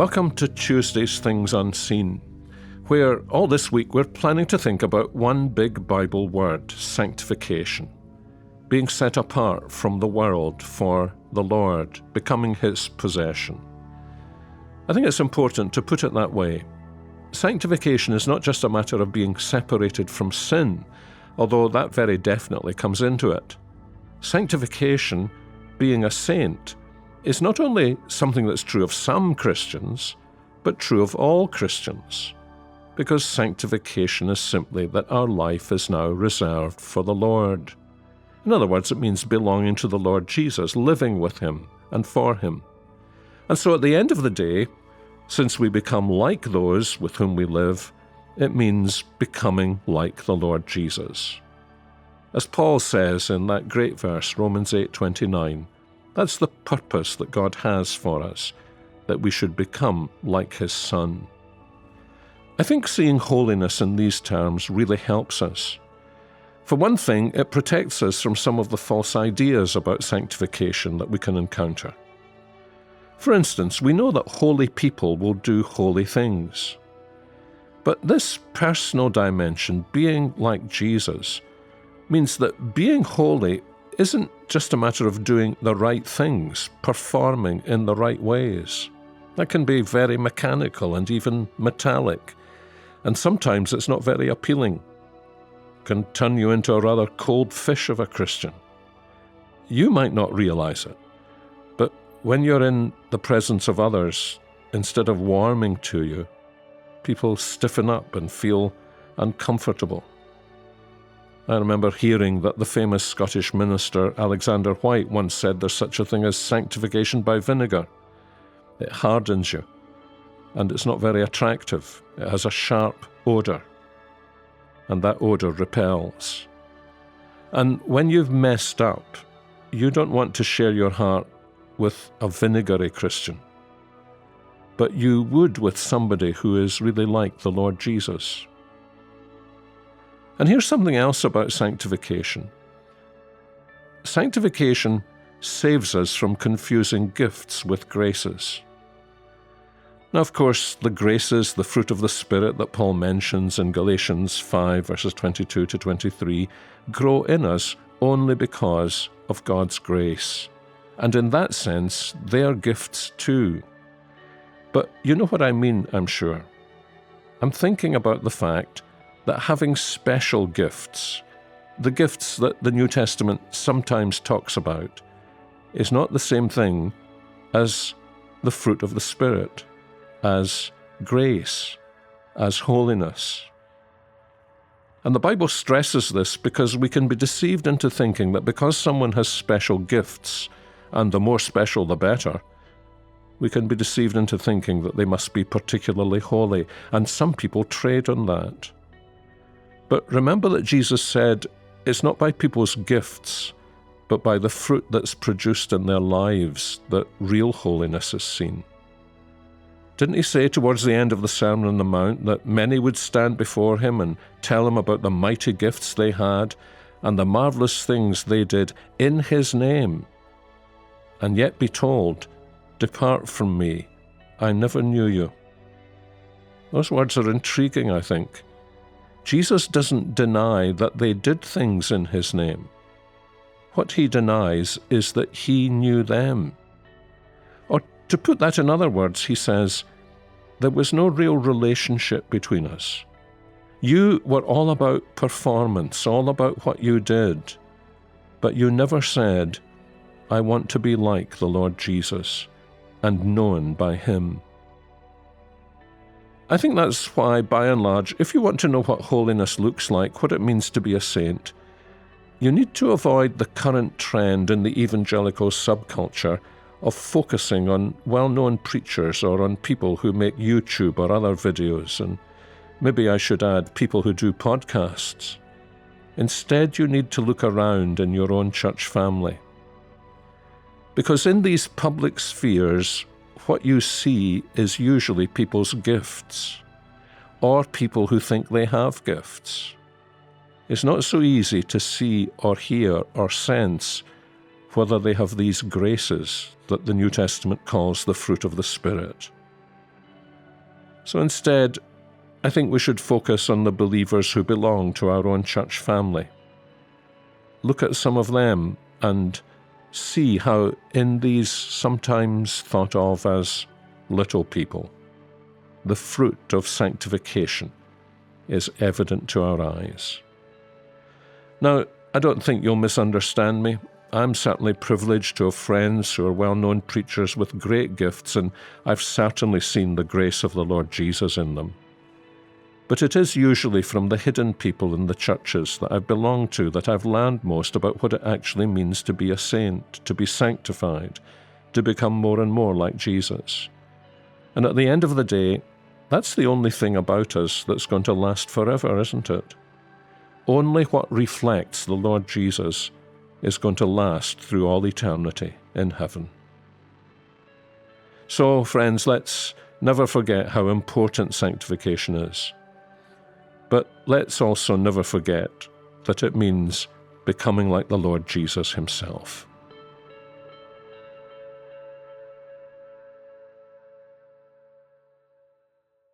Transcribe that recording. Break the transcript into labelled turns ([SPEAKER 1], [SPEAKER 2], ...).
[SPEAKER 1] Welcome to Tuesday's Things Unseen, where all this week we're planning to think about one big Bible word, sanctification, being set apart from the world for the Lord, becoming His possession. I think it's important to put it that way. Sanctification is not just a matter of being separated from sin, although that very definitely comes into it. Sanctification, being a saint, is not only something that's true of some Christians, but true of all Christians, because sanctification is simply that our life is now reserved for the Lord. In other words, it means belonging to the Lord Jesus, living with Him and for Him. And so at the end of the day, since we become like those with whom we live, it means becoming like the Lord Jesus. As Paul says in that great verse, Romans 8:29, that's the purpose that God has for us, that we should become like His Son. I think seeing holiness in these terms really helps us. For one thing, it protects us from some of the false ideas about sanctification that we can encounter. For instance, we know that holy people will do holy things. But this personal dimension, being like Jesus, means that being holy isn't just a matter of doing the right things, performing in the right ways. That can be very mechanical and even metallic, and sometimes it's not very appealing. It can turn you into a rather cold fish of a Christian. You might not realize it, but when you're in the presence of others, instead of warming to you, people stiffen up and feel uncomfortable. I remember hearing that the famous Scottish minister Alexander White once said there's such a thing as sanctification by vinegar. It hardens you, and it's not very attractive. It has a sharp odour, and that odour repels. And when you've messed up, you don't want to share your heart with a vinegary Christian, but you would with somebody who is really like the Lord Jesus. And here's something else about sanctification. Sanctification saves us from confusing gifts with graces. Now, of course, the graces, the fruit of the Spirit that Paul mentions in Galatians 5, verses 22 to 23, grow in us only because of God's grace. And in that sense, they are gifts too. But you know what I mean, I'm sure. I'm thinking about the fact that having special gifts, the gifts that the New Testament sometimes talks about, is not the same thing as the fruit of the Spirit, as grace, as holiness. And the Bible stresses this because we can be deceived into thinking that because someone has special gifts, and the more special the better, we can be deceived into thinking that they must be particularly holy, and some people trade on that. But remember that Jesus said, it's not by people's gifts, but by the fruit that's produced in their lives that real holiness is seen. Didn't He say towards the end of the Sermon on the Mount that many would stand before Him and tell Him about the mighty gifts they had and the marvelous things they did in His name, and yet be told, "Depart from me, I never knew you"? Those words are intriguing, I think. Jesus doesn't deny that they did things in His name. What He denies is that He knew them. Or to put that in other words, He says, there was no real relationship between us. You were all about performance, all about what you did, but you never said, I want to be like the Lord Jesus and known by Him. I think that's why, by and large, if you want to know what holiness looks like, what it means to be a saint, you need to avoid the current trend in the evangelical subculture of focusing on well-known preachers or on people who make YouTube or other videos, and maybe I should add people who do podcasts. Instead, you need to look around in your own church family. Because in these public spheres, what you see is usually people's gifts, or people who think they have gifts. It's not so easy to see or hear or sense whether they have these graces that the New Testament calls the fruit of the Spirit. So instead, I think we should focus on the believers who belong to our own church family. Look at some of them and see how in these sometimes thought of as little people, the fruit of sanctification is evident to our eyes. Now, I don't think you'll misunderstand me. I'm certainly privileged to have friends who are well-known preachers with great gifts, and I've certainly seen the grace of the Lord Jesus in them. But it is usually from the hidden people in the churches that I've belonged to that I've learned most about what it actually means to be a saint, to be sanctified, to become more and more like Jesus. And at the end of the day, that's the only thing about us that's going to last forever, isn't it? Only what reflects the Lord Jesus is going to last through all eternity in heaven. So, friends, let's never forget how important sanctification is. But let's also never forget that it means becoming like the Lord Jesus himself.